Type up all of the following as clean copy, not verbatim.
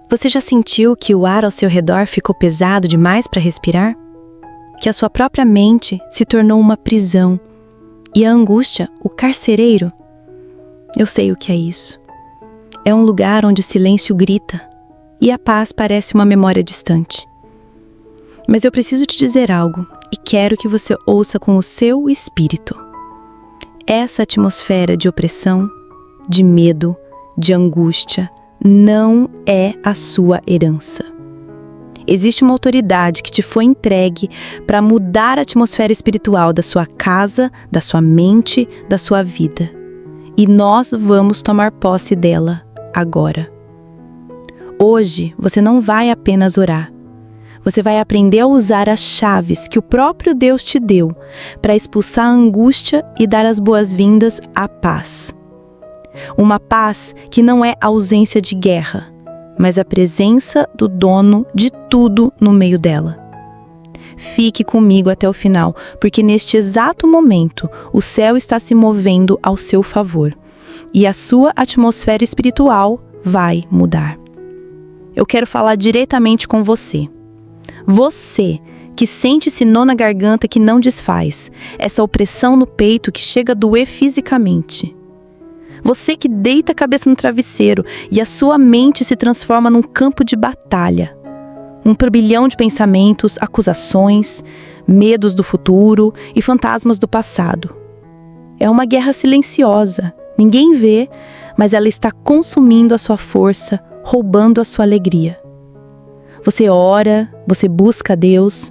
Você já sentiu que o ar ao seu redor ficou pesado demais para respirar? Que a sua própria mente se tornou uma prisão e a angústia, o carcereiro? Eu sei o que é isso. É um lugar onde o silêncio grita e a paz parece uma memória distante. Mas eu preciso te dizer algo e quero que você ouça com o seu espírito. Essa atmosfera de opressão, de medo, de angústia, não é a sua herança. Existe uma autoridade que te foi entregue para mudar a atmosfera espiritual da sua casa, da sua mente, da sua vida. E nós vamos tomar posse dela agora. Hoje você não vai apenas orar. Você vai aprender a usar as chaves que o próprio Deus te deu para expulsar a angústia e dar as boas-vindas à paz. Uma paz que não é ausência de guerra, mas a presença do dono de tudo no meio dela. Fique comigo até o final, porque neste exato momento o céu está se movendo ao seu favor e a sua atmosfera espiritual vai mudar. Eu quero falar diretamente com você. Você que sente esse nó na garganta que não desfaz, essa opressão no peito que chega a doer fisicamente. Você que deita a cabeça no travesseiro e a sua mente se transforma num campo de batalha. Um turbilhão de pensamentos, acusações, medos do futuro e fantasmas do passado. É uma guerra silenciosa, ninguém vê, mas ela está consumindo a sua força, roubando a sua alegria. Você ora, você busca a Deus,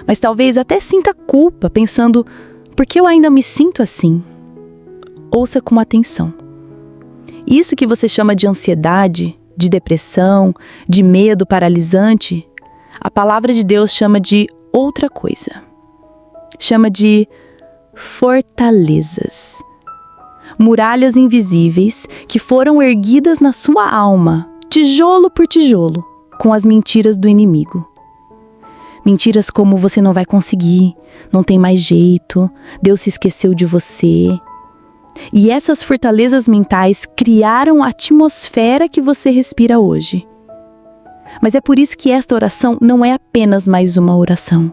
mas talvez até sinta culpa, pensando, por que eu ainda me sinto assim? Ouça com atenção. Isso que você chama de ansiedade, de depressão, de medo paralisante, a palavra de Deus chama de outra coisa. Chama de fortalezas. Muralhas invisíveis que foram erguidas na sua alma, tijolo por tijolo, com as mentiras do inimigo. Mentiras como você não vai conseguir, não tem mais jeito, Deus se esqueceu de você. E essas fortalezas mentais criaram a atmosfera que você respira hoje. Mas é por isso que esta oração não é apenas mais uma oração.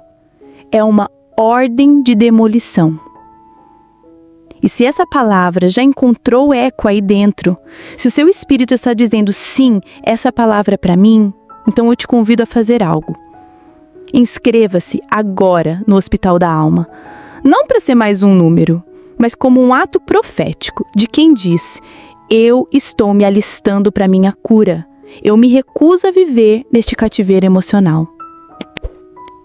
É uma ordem de demolição. E se essa palavra já encontrou eco aí dentro, se o seu espírito está dizendo sim, essa palavra é para mim, então eu te convido a fazer algo. Inscreva-se agora no Hospital da Alma. Não para ser mais um número, mas como um ato profético de quem diz: eu estou me alistando para minha cura. Eu me recuso a viver neste cativeiro emocional.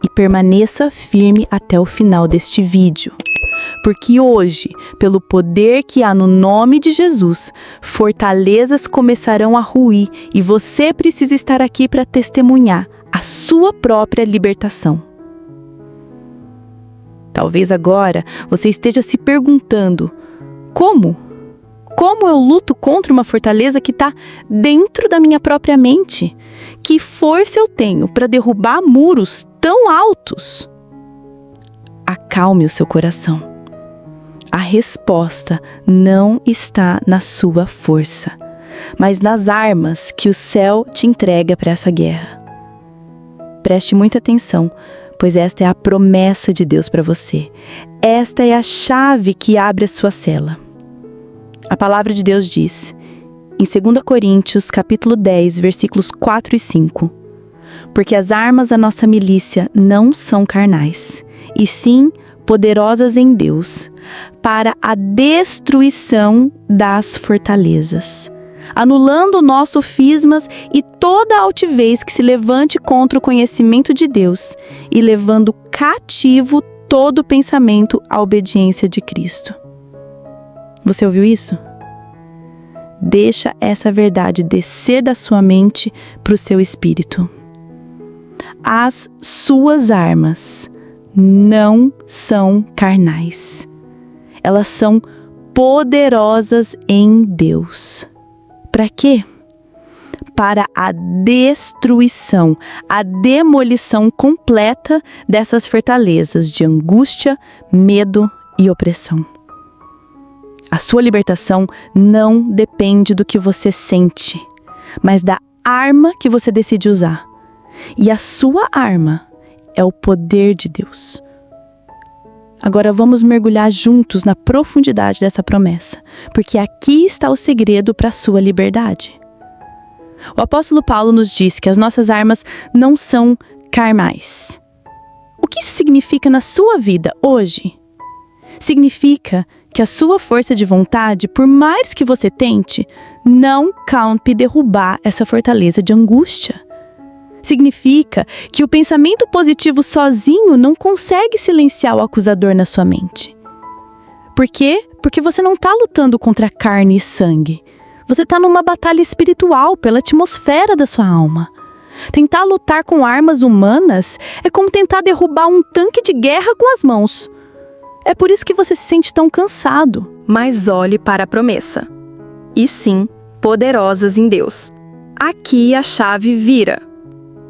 E permaneça firme até o final deste vídeo. Porque hoje, pelo poder que há no nome de Jesus, fortalezas começarão a ruir e você precisa estar aqui para testemunhar a sua própria libertação. Talvez agora você esteja se perguntando: como? Como eu luto contra uma fortaleza que está dentro da minha própria mente? Que força eu tenho para derrubar muros tão altos? Acalme o seu coração. A resposta não está na sua força, mas nas armas que o céu te entrega para essa guerra. Preste muita atenção, pois esta é a promessa de Deus para você. Esta é a chave que abre a sua cela. A palavra de Deus diz, em 2 Coríntios, capítulo 10, versículos 4 e 5, porque as armas da nossa milícia não são carnais, e sim poderosas em Deus, para a destruição das fortalezas, anulando nossos sofismas e toda a altivez que se levante contra o conhecimento de Deus e levando cativo todo pensamento à obediência de Cristo. Você ouviu isso? Deixa essa verdade descer da sua mente para o seu espírito. As suas armas não são carnais. Elas são poderosas em Deus. Para quê? Para a destruição, a demolição completa dessas fortalezas de angústia, medo e opressão. A sua libertação não depende do que você sente, mas da arma que você decide usar. E a sua arma é o poder de Deus. Agora vamos mergulhar juntos na profundidade dessa promessa, porque aqui está o segredo para a sua liberdade. O apóstolo Paulo nos diz que as nossas armas não são carnais. O que isso significa na sua vida hoje? Significa que a sua força de vontade, por mais que você tente, não campe derrubar essa fortaleza de angústia. Significa que o pensamento positivo sozinho não consegue silenciar o acusador na sua mente. Por quê? Porque você não está lutando contra carne e sangue. Você está numa batalha espiritual pela atmosfera da sua alma. Tentar lutar com armas humanas é como tentar derrubar um tanque de guerra com as mãos. É por isso que você se sente tão cansado. Mas olhe para a promessa. E sim, poderosas em Deus. Aqui a chave vira.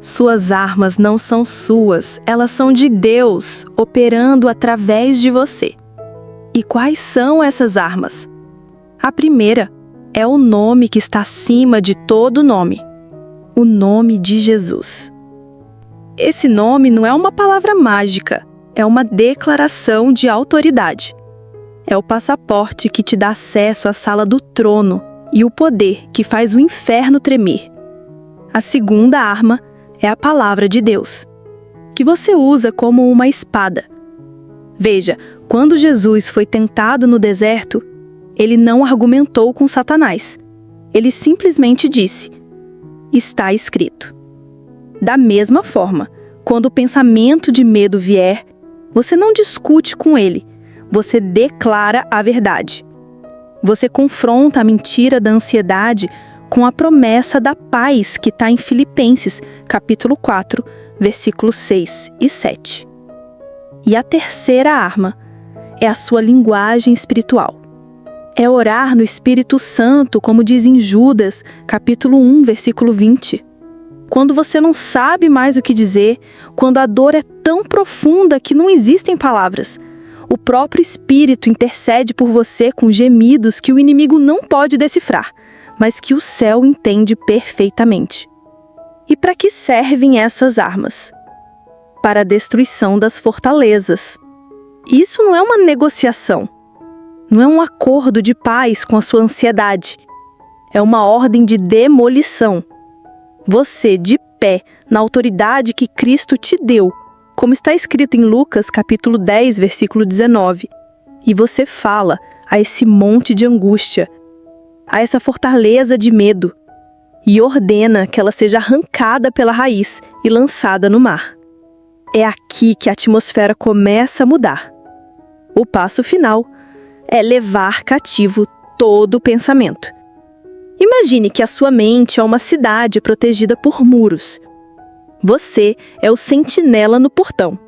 Suas armas não são suas, elas são de Deus, operando através de você. E quais são essas armas? A primeira é o nome que está acima de todo nome. O nome de Jesus. Esse nome não é uma palavra mágica, é uma declaração de autoridade. É o passaporte que te dá acesso à sala do trono e o poder que faz o inferno tremer. A segunda arma é a palavra de Deus, que você usa como uma espada. Veja, quando Jesus foi tentado no deserto, ele não argumentou com Satanás. Ele simplesmente disse: está escrito. Da mesma forma, quando o pensamento de medo vier, você não discute com ele, você declara a verdade. Você confronta a mentira da ansiedade com a promessa da paz que está em Filipenses, capítulo 4, versículos 6 e 7. E a terceira arma é a sua linguagem espiritual. É orar no Espírito Santo, como diz em Judas, capítulo 1, versículo 20. Quando você não sabe mais o que dizer, quando a dor é tão profunda que não existem palavras, o próprio Espírito intercede por você com gemidos que o inimigo não pode decifrar, mas que o céu entende perfeitamente. E para que servem essas armas? Para a destruição das fortalezas. Isso não é uma negociação. Não é um acordo de paz com a sua ansiedade. É uma ordem de demolição. Você, de pé, na autoridade que Cristo te deu, como está escrito em Lucas, capítulo 10, versículo 19. E você fala a esse monte de angústia, a essa fortaleza de medo, e ordena que ela seja arrancada pela raiz e lançada no mar. É aqui que a atmosfera começa a mudar. O passo final é levar cativo todo pensamento. Imagine que a sua mente é uma cidade protegida por muros. Você é o sentinela no portão.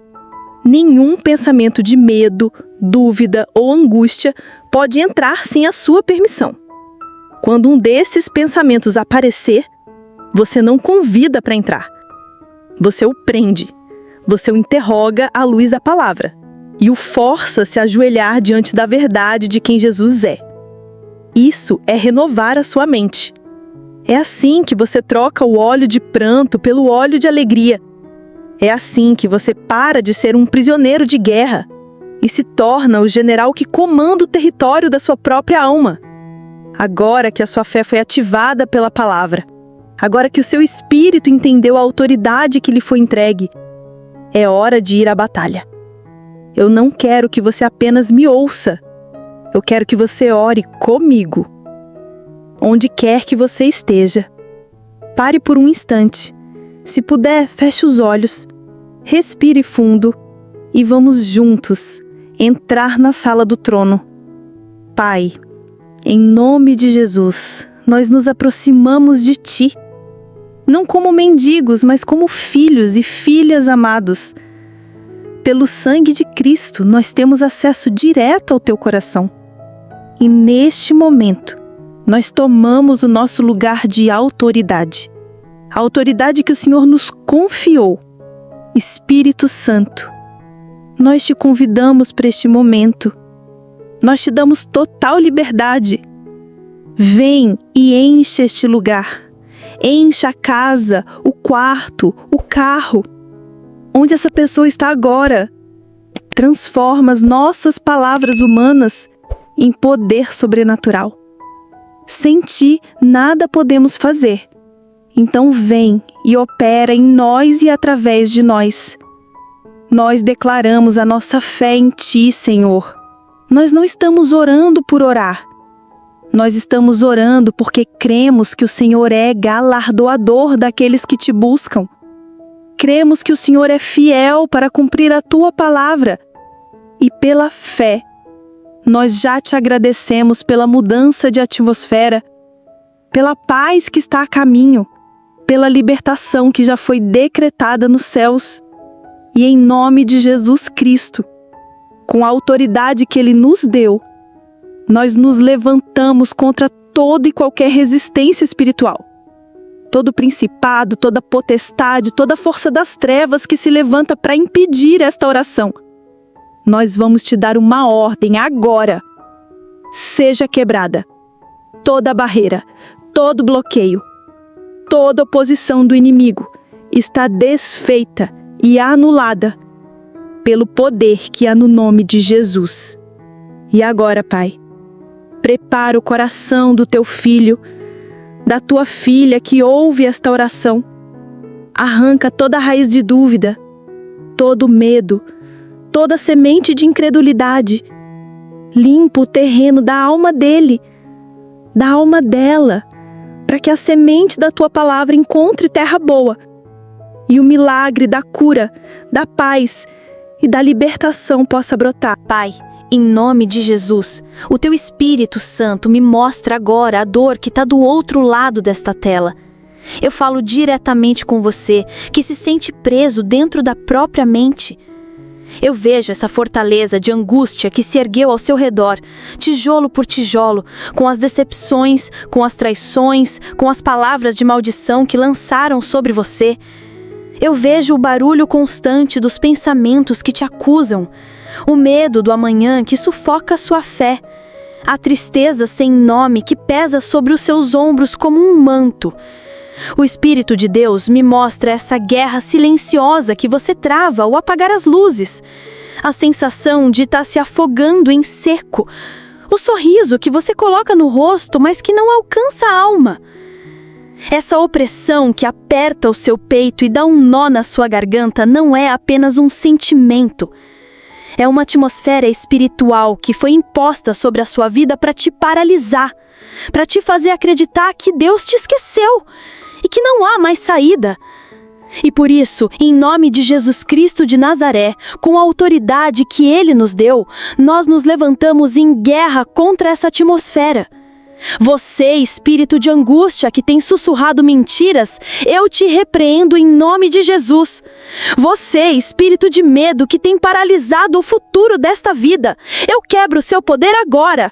Nenhum pensamento de medo, dúvida ou angústia pode entrar sem a sua permissão. Quando um desses pensamentos aparecer, você não convida para entrar. Você o prende. Você o interroga à luz da palavra e o força a se ajoelhar diante da verdade de quem Jesus é. Isso é renovar a sua mente. É assim que você troca o óleo de pranto pelo óleo de alegria. É assim que você para de ser um prisioneiro de guerra e se torna o general que comanda o território da sua própria alma. Agora que a sua fé foi ativada pela palavra, agora que o seu espírito entendeu a autoridade que lhe foi entregue, é hora de ir à batalha. Eu não quero que você apenas me ouça. Eu quero que você ore comigo. Onde quer que você esteja, pare por um instante. Se puder, feche os olhos, respire fundo e vamos juntos entrar na sala do trono. Pai, em nome de Jesus, nós nos aproximamos de Ti, não como mendigos, mas como filhos e filhas amados. Pelo sangue de Cristo, nós temos acesso direto ao Teu coração. E neste momento, nós tomamos o nosso lugar de autoridade. A autoridade que o Senhor nos confiou. Espírito Santo, nós Te convidamos para este momento. Nós Te damos total liberdade. Vem e enche este lugar. encha a casa, o quarto, o carro, onde essa pessoa está agora. Transforma as nossas palavras humanas em poder sobrenatural. Sem ti, nada podemos fazer. Então vem e opera em nós e através de nós. Nós declaramos a nossa fé em ti, Senhor. Nós não estamos orando por orar. Nós estamos orando porque cremos que o Senhor é galardoador daqueles que te buscam. Cremos que o Senhor é fiel para cumprir a tua palavra. E pela fé, nós já te agradecemos pela mudança de atmosfera, pela paz que está a caminho, pela libertação que já foi decretada nos céus. E em nome de Jesus Cristo, com a autoridade que Ele nos deu, nós nos levantamos contra toda e qualquer resistência espiritual. Todo principado, toda potestade, toda força das trevas que se levanta para impedir esta oração. Nós vamos te dar uma ordem agora. Seja quebrada toda barreira, todo bloqueio, toda oposição do inimigo está desfeita e anulada pelo poder que há no nome de Jesus. E agora, Pai, prepara o coração do teu filho, da tua filha que ouve esta oração. Arranca toda raiz de dúvida, todo medo, toda semente de incredulidade. Limpa o terreno da alma dele, da alma dela, para que a semente da tua palavra encontre terra boa e o milagre da cura, da paz e da libertação possa brotar. Pai, em nome de Jesus, o teu Espírito Santo me mostra agora a dor que está do outro lado desta tela. Eu falo diretamente com você, que se sente preso dentro da própria mente. Eu vejo essa fortaleza de angústia que se ergueu ao seu redor, tijolo por tijolo, com as decepções, com as traições, com as palavras de maldição que lançaram sobre você. Eu vejo o barulho constante dos pensamentos que te acusam, o medo do amanhã que sufoca a sua fé, a tristeza sem nome que pesa sobre os seus ombros como um manto. O Espírito de Deus me mostra essa guerra silenciosa que você trava ao apagar as luzes, a sensação de estar se afogando em seco, o sorriso que você coloca no rosto, mas que não alcança a alma. Essa opressão que aperta o seu peito e dá um nó na sua garganta não é apenas um sentimento. É uma atmosfera espiritual que foi imposta sobre a sua vida para te paralisar, para te fazer acreditar que Deus te esqueceu e que não há mais saída. E por isso, em nome de Jesus Cristo de Nazaré, com a autoridade que Ele nos deu, nós nos levantamos em guerra contra essa atmosfera. Você, espírito de angústia que tem sussurrado mentiras, eu te repreendo em nome de Jesus. Você, espírito de medo que tem paralisado o futuro desta vida, eu quebro seu poder agora.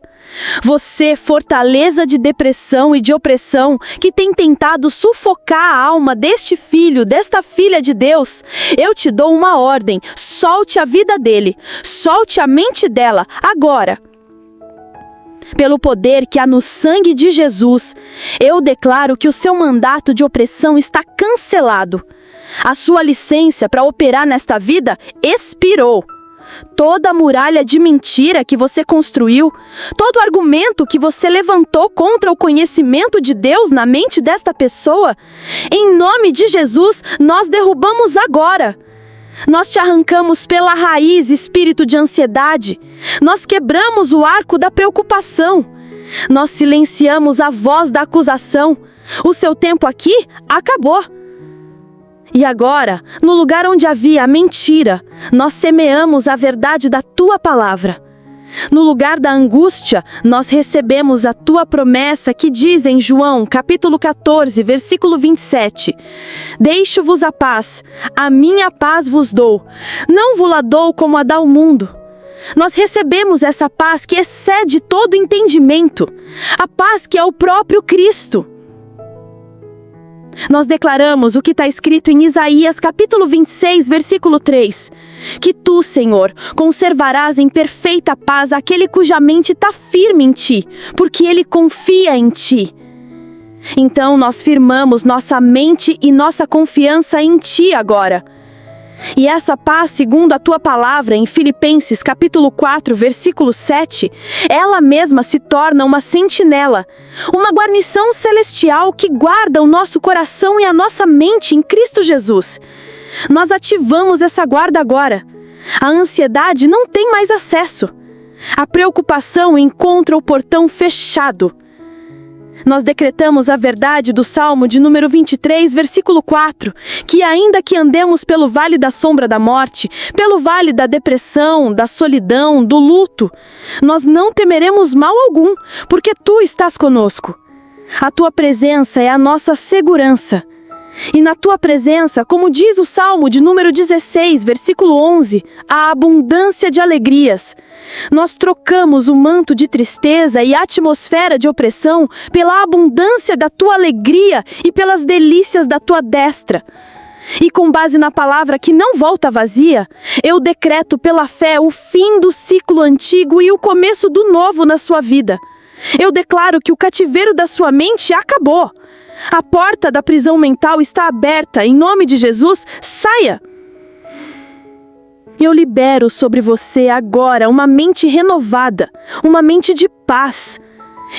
Você, fortaleza de depressão e de opressão que tem tentado sufocar a alma deste filho, desta filha de Deus, eu te dou uma ordem: solte a vida dele, solte a mente dela agora. Pelo poder que há no sangue de Jesus, eu declaro que o seu mandato de opressão está cancelado. A sua licença para operar nesta vida expirou. Toda a muralha de mentira que você construiu, todo argumento que você levantou contra o conhecimento de Deus na mente desta pessoa, em nome de Jesus, nós derrubamos agora. Nós te arrancamos pela raiz, espírito de ansiedade. Nós quebramos o arco da preocupação. Nós silenciamos a voz da acusação. O seu tempo aqui acabou. E agora, no lugar onde havia a mentira, nós semeamos a verdade da tua palavra. No lugar da angústia, nós recebemos a tua promessa que diz em João, capítulo 14, versículo 27. Deixo-vos a paz, a minha paz vos dou. Não vos-la dou como a dá o mundo. Nós recebemos essa paz que excede todo entendimento. A paz que é o próprio Cristo. Nós declaramos o que está escrito em Isaías capítulo 26, versículo 3. Que tu, Senhor, conservarás em perfeita paz aquele cuja mente está firme em ti, porque ele confia em ti. Então nós firmamos nossa mente e nossa confiança em Ti agora. E essa paz, segundo a Tua palavra em Filipenses capítulo 4, versículo 7, ela mesma se torna uma sentinela, uma guarnição celestial que guarda o nosso coração e a nossa mente em Cristo Jesus. Nós ativamos essa guarda agora. A ansiedade não tem mais acesso. A preocupação encontra o portão fechado. Nós decretamos a verdade do Salmo de número 23, versículo 4, que ainda que andemos pelo vale da sombra da morte, pelo vale da depressão, da solidão, do luto, nós não temeremos mal algum, porque Tu estás conosco. A Tua presença é a nossa segurança. E na Tua presença, como diz o Salmo de número 16, versículo 11, há abundância de alegrias. Nós trocamos o manto de tristeza e a atmosfera de opressão pela abundância da Tua alegria e pelas delícias da Tua destra. E com base na palavra que não volta vazia, eu decreto pela fé o fim do ciclo antigo e o começo do novo na sua vida. Eu declaro que o cativeiro da sua mente acabou. A porta da prisão mental está aberta. Em nome de Jesus, saia! Eu libero sobre você agora uma mente renovada, uma mente de paz.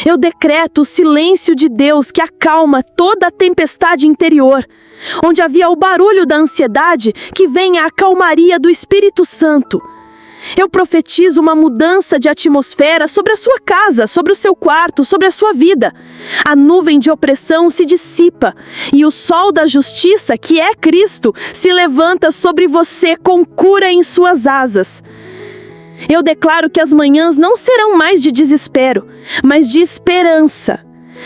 Eu decreto o silêncio de Deus que acalma toda a tempestade interior. Onde havia o barulho da ansiedade, que venha a calmaria do Espírito Santo. Eu profetizo uma mudança de atmosfera sobre a sua casa, sobre o seu quarto, sobre a sua vida. A nuvem de opressão se dissipa e o sol da justiça, que é Cristo, se levanta sobre você com cura em suas asas. Eu declaro que as manhãs não serão mais de desespero, mas de esperança.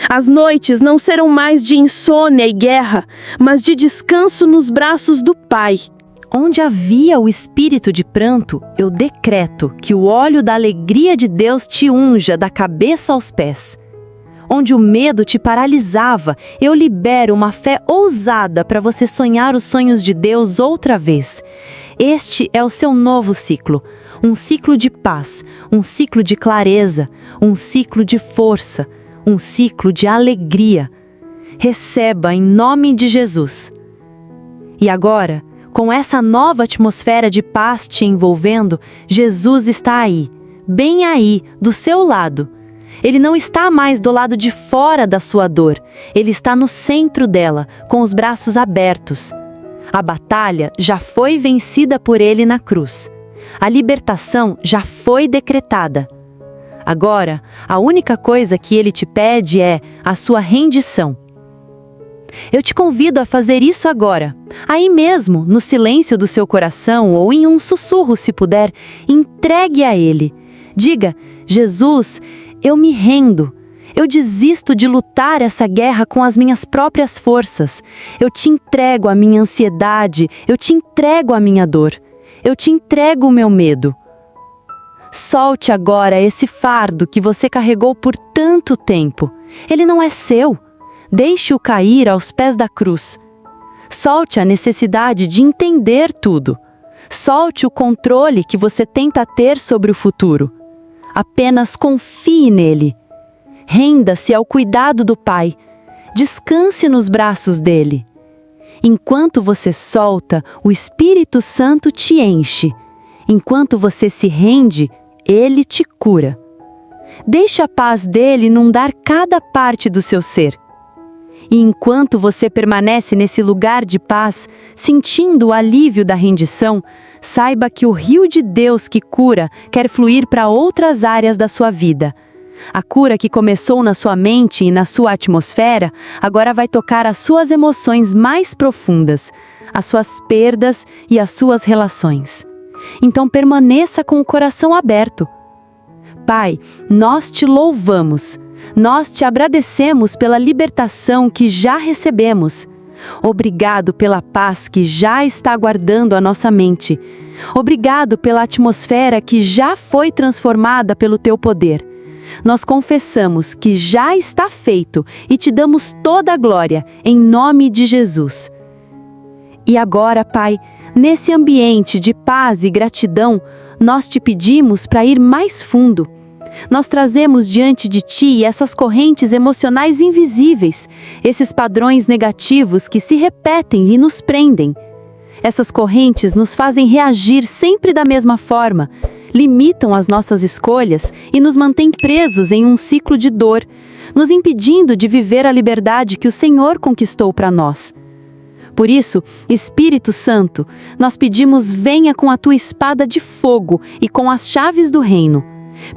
As noites não serão mais de insônia e guerra, mas de descanso nos braços do Pai. Onde havia o espírito de pranto, eu decreto que o óleo da alegria de Deus te unja da cabeça aos pés. Onde o medo te paralisava, eu libero uma fé ousada para você sonhar os sonhos de Deus outra vez. Este é o seu novo ciclo. Um ciclo de paz, um ciclo de clareza, um ciclo de força, um ciclo de alegria. Receba em nome de Jesus. E agora, com essa nova atmosfera de paz te envolvendo, Jesus está aí, bem aí, do seu lado. Ele não está mais do lado de fora da sua dor, ele está no centro dela, com os braços abertos. A batalha já foi vencida por ele na cruz. A libertação já foi decretada. Agora, a única coisa que ele te pede é a sua rendição. Eu te convido a fazer isso agora, aí mesmo, no silêncio do seu coração ou em um sussurro, se puder, entregue a Ele. Diga: Jesus, eu me rendo. Eu desisto de lutar essa guerra com as minhas próprias forças. Eu te entrego a minha ansiedade, eu te entrego a minha dor. Eu te entrego o meu medo. Solte agora esse fardo que você carregou por tanto tempo. Ele não é seu. Deixe-o cair aos pés da cruz. Solte a necessidade de entender tudo. Solte o controle que você tenta ter sobre o futuro. Apenas confie nele. Renda-se ao cuidado do Pai. Descanse nos braços dele. Enquanto você solta, o Espírito Santo te enche. Enquanto você se rende, ele te cura. Deixe a paz dele inundar cada parte do seu ser. E enquanto você permanece nesse lugar de paz, sentindo o alívio da rendição, saiba que o rio de Deus que cura quer fluir para outras áreas da sua vida. A cura que começou na sua mente e na sua atmosfera, agora vai tocar as suas emoções mais profundas, as suas perdas e as suas relações. Então permaneça com o coração aberto. Pai, nós te louvamos. Nós te agradecemos pela libertação que já recebemos. Obrigado pela paz que já está guardando a nossa mente. Obrigado pela atmosfera que já foi transformada pelo teu poder. Nós confessamos que já está feito e te damos toda a glória, em nome de Jesus. E agora, Pai, nesse ambiente de paz e gratidão, nós te pedimos para ir mais fundo. Nós trazemos diante de Ti essas correntes emocionais invisíveis, esses padrões negativos que se repetem e nos prendem. Essas correntes nos fazem reagir sempre da mesma forma, limitam as nossas escolhas e nos mantêm presos em um ciclo de dor, nos impedindo de viver a liberdade que o Senhor conquistou para nós. Por isso, Espírito Santo, nós pedimos: venha com a Tua espada de fogo e com as chaves do reino.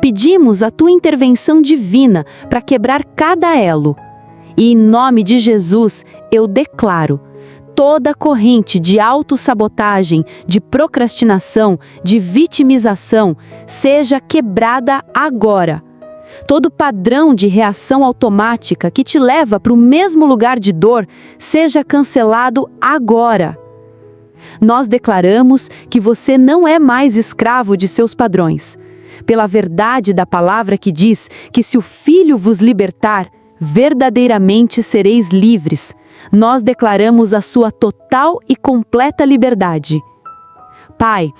Pedimos a Tua intervenção divina para quebrar cada elo. E em nome de Jesus, eu declaro: toda corrente de autossabotagem, de procrastinação, de vitimização, seja quebrada agora. Todo padrão de reação automática que te leva para o mesmo lugar de dor, seja cancelado agora. Nós declaramos que você não é mais escravo de seus padrões. Pela verdade da palavra que diz que se o Filho vos libertar, verdadeiramente sereis livres. Nós declaramos a sua total e completa liberdade. Pai,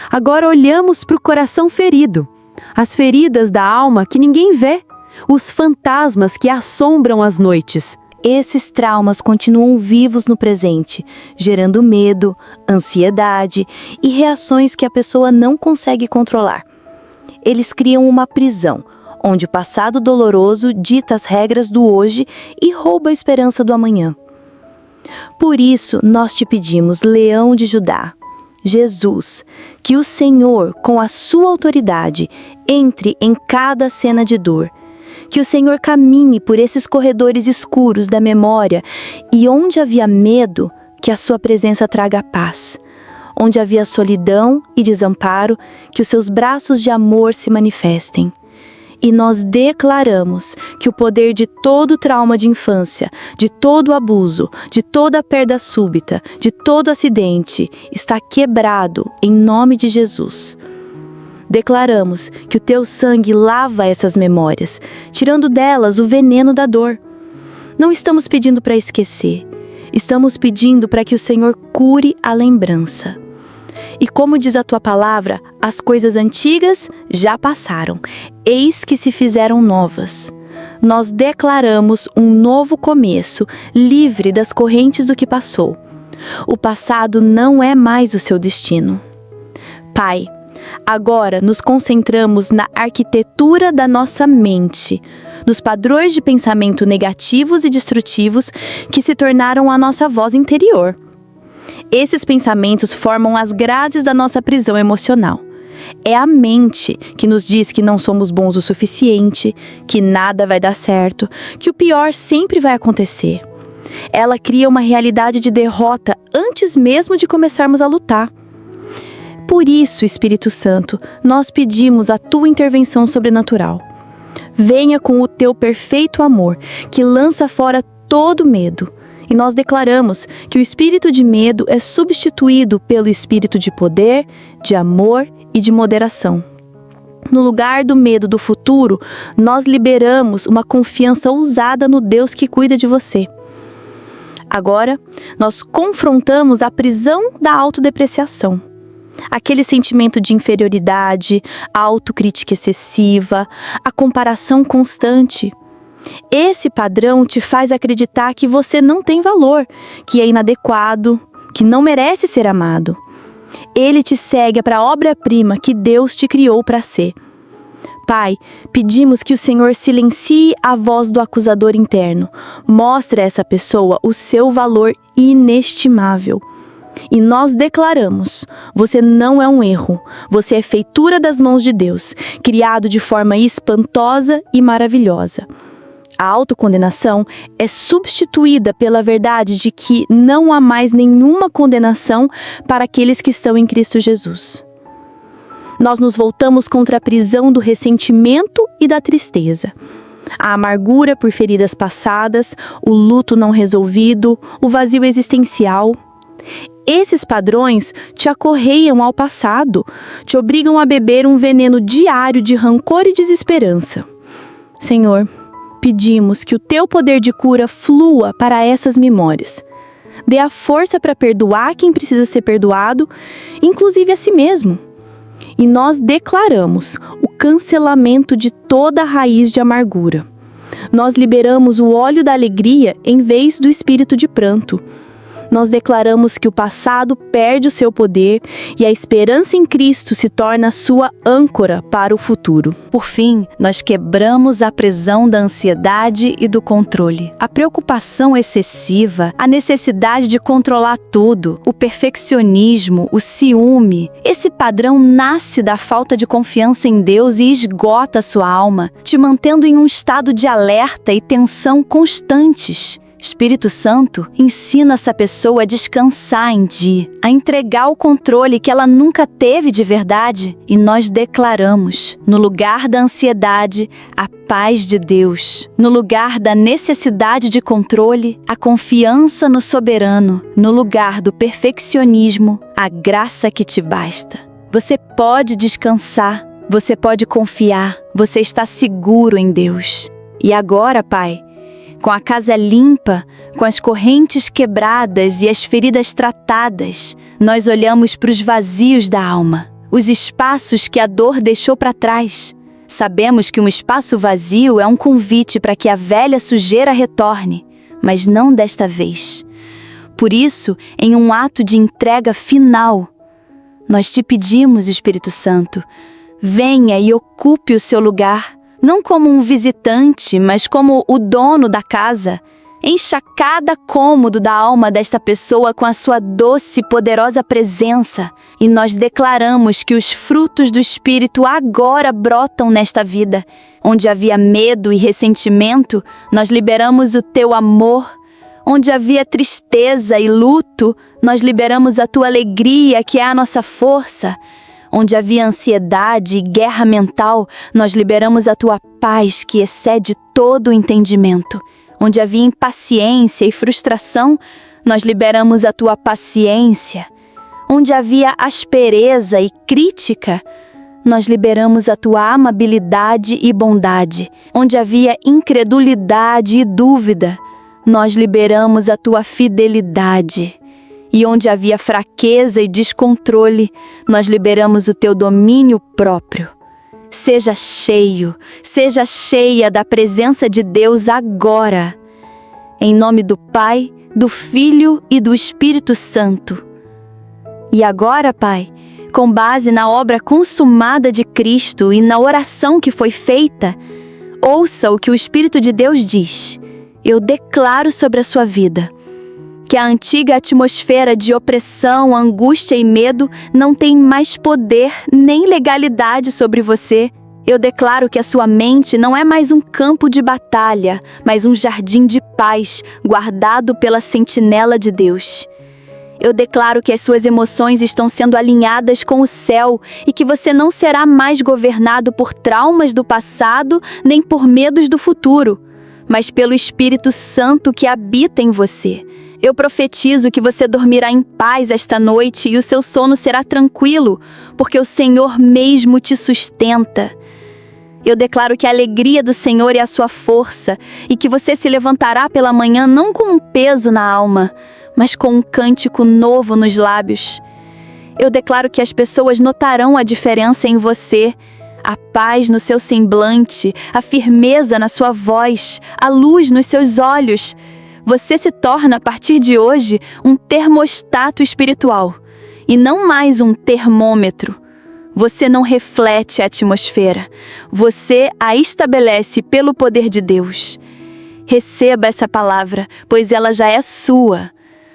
agora olhamos para o coração ferido, as feridas da alma que ninguém vê, os fantasmas que assombram as noites. Esses traumas continuam vivos no presente, gerando medo, ansiedade e reações que a pessoa não consegue controlar. Eles criam uma prisão, onde o passado doloroso dita as regras do hoje e rouba a esperança do amanhã. Por isso, nós te pedimos, Leão de Judá, Jesus, que o Senhor, com a sua autoridade, entre em cada cena de dor. Que o Senhor caminhe por esses corredores escuros da memória e onde havia medo, que a sua presença traga paz. Onde havia solidão e desamparo, que os seus braços de amor se manifestem. E nós declaramos que o poder de todo trauma de infância, de todo abuso, de toda perda súbita, de todo acidente, está quebrado em nome de Jesus. Declaramos que o teu sangue lava essas memórias, tirando delas o veneno da dor. Não estamos pedindo para esquecer, estamos pedindo para que o Senhor cure a lembrança. E como diz a tua palavra, as coisas antigas já passaram, eis que se fizeram novas. Nós declaramos um novo começo, livre das correntes do que passou. O passado não é mais o seu destino. Pai, agora nos concentramos na arquitetura da nossa mente, nos padrões de pensamento negativos e destrutivos que se tornaram a nossa voz interior. Esses pensamentos formam as grades da nossa prisão emocional. É a mente que nos diz que não somos bons o suficiente, que nada vai dar certo, que o pior sempre vai acontecer. Ela cria uma realidade de derrota antes mesmo de começarmos a lutar. Por isso, Espírito Santo, nós pedimos a tua intervenção sobrenatural. Venha com o teu perfeito amor, que lança fora todo medo. E nós declaramos que o espírito de medo é substituído pelo espírito de poder, de amor e de moderação. No lugar do medo do futuro, nós liberamos uma confiança ousada no Deus que cuida de você. Agora, nós confrontamos a prisão da autodepreciação. Aquele sentimento de inferioridade, a autocrítica excessiva, a comparação constante. Esse padrão te faz acreditar que você não tem valor, que é inadequado, que não merece ser amado. Ele te segue para a obra-prima que Deus te criou para ser. Pai, pedimos que o Senhor silencie a voz do acusador interno. Mostre a essa pessoa o seu valor inestimável. E nós declaramos: você não é um erro, você é feitura das mãos de Deus, criado de forma espantosa e maravilhosa. A autocondenação é substituída pela verdade de que não há mais nenhuma condenação para aqueles que estão em Cristo Jesus. Nós nos voltamos contra a prisão do ressentimento e da tristeza. A amargura por feridas passadas, o luto não resolvido, o vazio existencial. Esses padrões te acorreiam ao passado, te obrigam a beber um veneno diário de rancor e desesperança. Senhor, pedimos que o teu poder de cura flua para essas memórias. Dê a força para perdoar quem precisa ser perdoado, inclusive a si mesmo. E nós declaramos o cancelamento de toda a raiz de amargura. Nós liberamos o óleo da alegria em vez do espírito de pranto. Nós declaramos que o passado perde o seu poder e a esperança em Cristo se torna a sua âncora para o futuro. Por fim, nós quebramos a prisão da ansiedade e do controle. A preocupação excessiva, a necessidade de controlar tudo, o perfeccionismo, o ciúme. Esse padrão nasce da falta de confiança em Deus e esgota a sua alma, te mantendo em um estado de alerta e tensão constantes. Espírito Santo ensina essa pessoa a descansar em Ti, a entregar o controle que ela nunca teve de verdade, e nós declaramos, no lugar da ansiedade, a paz de Deus, no lugar da necessidade de controle, a confiança no soberano, no lugar do perfeccionismo, a graça que te basta. Você pode descansar, você pode confiar, você está seguro em Deus. E agora, Pai, com a casa limpa, com as correntes quebradas e as feridas tratadas, nós olhamos para os vazios da alma, os espaços que a dor deixou para trás. Sabemos que um espaço vazio é um convite para que a velha sujeira retorne, mas não desta vez. Por isso, em um ato de entrega final, nós te pedimos, Espírito Santo, venha e ocupe o seu lugar, não como um visitante, mas como o dono da casa. Encha cada cômodo da alma desta pessoa com a sua doce e poderosa presença. E nós declaramos que os frutos do Espírito agora brotam nesta vida. Onde havia medo e ressentimento, nós liberamos o teu amor. Onde havia tristeza e luto, nós liberamos a tua alegria, que é a nossa força. Onde havia ansiedade e guerra mental, nós liberamos a tua paz, que excede todo o entendimento. Onde havia impaciência e frustração, nós liberamos a tua paciência. Onde havia aspereza e crítica, nós liberamos a tua amabilidade e bondade. Onde havia incredulidade e dúvida, nós liberamos a tua fidelidade. E onde havia fraqueza e descontrole, nós liberamos o teu domínio próprio. Seja cheia da presença de Deus agora. Em nome do Pai, do Filho e do Espírito Santo. E agora, Pai, com base na obra consumada de Cristo e na oração que foi feita, ouça o que o Espírito de Deus diz. Eu declaro sobre a sua vida que a antiga atmosfera de opressão, angústia e medo não tem mais poder nem legalidade sobre você. Eu declaro que a sua mente não é mais um campo de batalha, mas um jardim de paz, guardado pela sentinela de Deus. Eu declaro que as suas emoções estão sendo alinhadas com o céu e que você não será mais governado por traumas do passado nem por medos do futuro, mas pelo Espírito Santo que habita em você. Eu profetizo que você dormirá em paz esta noite e o seu sono será tranquilo, porque o Senhor mesmo te sustenta. Eu declaro que a alegria do Senhor é a sua força e que você se levantará pela manhã não com um peso na alma, mas com um cântico novo nos lábios. Eu declaro que as pessoas notarão a diferença em você, a paz no seu semblante, a firmeza na sua voz, a luz nos seus olhos. Você se torna, a partir de hoje, um termostato espiritual e não mais um termômetro. Você não reflete a atmosfera, você a estabelece pelo poder de Deus. Receba essa palavra, pois ela já é sua.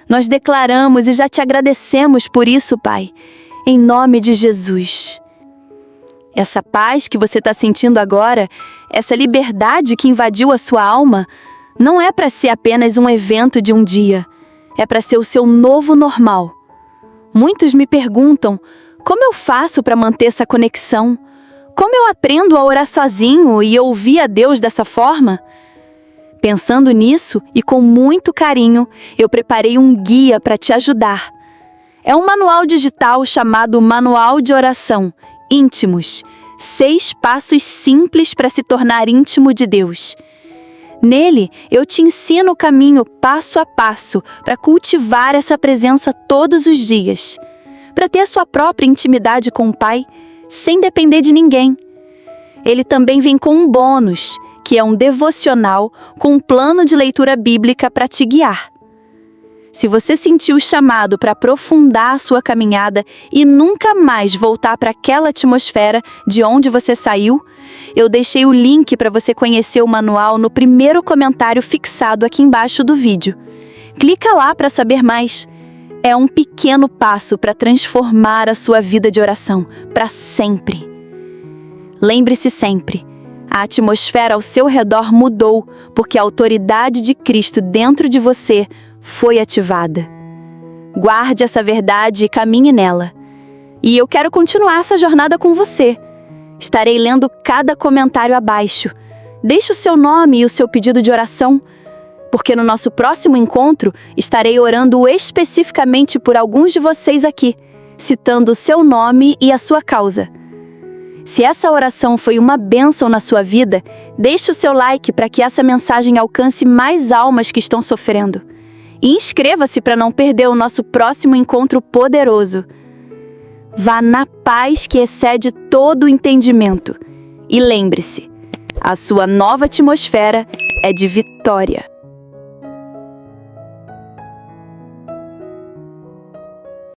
Nós declaramos e já te agradecemos por isso, Pai, em nome de Jesus. Essa paz que você está sentindo agora, essa liberdade que invadiu a sua alma, não é para ser apenas um evento de um dia, é para ser o seu novo normal. Muitos me perguntam, como eu faço para manter essa conexão? Como eu aprendo a orar sozinho e ouvir a Deus dessa forma? Pensando nisso e com muito carinho, eu preparei um guia para te ajudar. É um manual digital chamado Manual de Oração, Íntimos. 6 passos simples para se tornar íntimo de Deus. Nele, eu te ensino o caminho passo a passo para cultivar essa presença todos os dias, para ter a sua própria intimidade com o Pai, sem depender de ninguém. Ele também vem com um bônus, que é um devocional com um plano de leitura bíblica para te guiar. Se você sentiu o chamado para aprofundar a sua caminhada e nunca mais voltar para aquela atmosfera de onde você saiu, eu deixei o link para você conhecer o manual no primeiro comentário fixado aqui embaixo do vídeo. Clica lá para saber mais. É um pequeno passo para transformar a sua vida de oração para sempre. Lembre-se sempre, a atmosfera ao seu redor mudou porque a autoridade de Cristo dentro de você foi ativada. Guarde essa verdade e caminhe nela. E eu quero continuar essa jornada com você. Estarei lendo cada comentário abaixo. Deixe o seu nome e o seu pedido de oração, porque no nosso próximo encontro estarei orando especificamente por alguns de vocês aqui, citando o seu nome e a sua causa. Se essa oração foi uma bênção na sua vida, deixe o seu like para que essa mensagem alcance mais almas que estão sofrendo. E inscreva-se para não perder o nosso próximo encontro poderoso. Vá na paz que excede todo o entendimento. E lembre-se, a sua nova atmosfera é de vitória.